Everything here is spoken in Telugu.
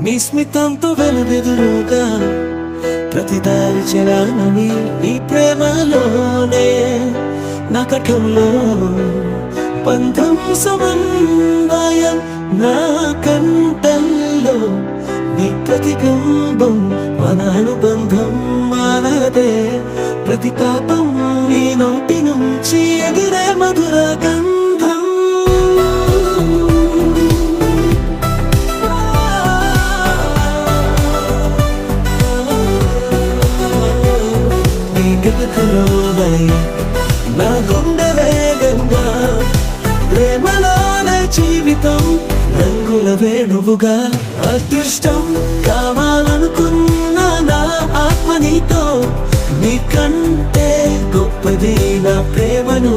నీ స్మితంతో వెలువెదురుగా ప్రతి దారి చెరాలని నీ ప్రేమలోనే నా కఠంలో బంధం సమన్వయం నా కంఠంలో నీ ప్రతిబింబం మన అనుబంధం మానదే ప్రతి పాపం నీ నోటి నుంచి ఎగిరే మధుర గంధం నీ గగలోనై నా గుండె వేగంగా ప్రేమలోనే జీవితం రంగుల వేణువుగా అదృష్టం కావాలనుకున్న నా ఆత్మ నీతో నీ కంటే గొప్పది నా ప్రేమను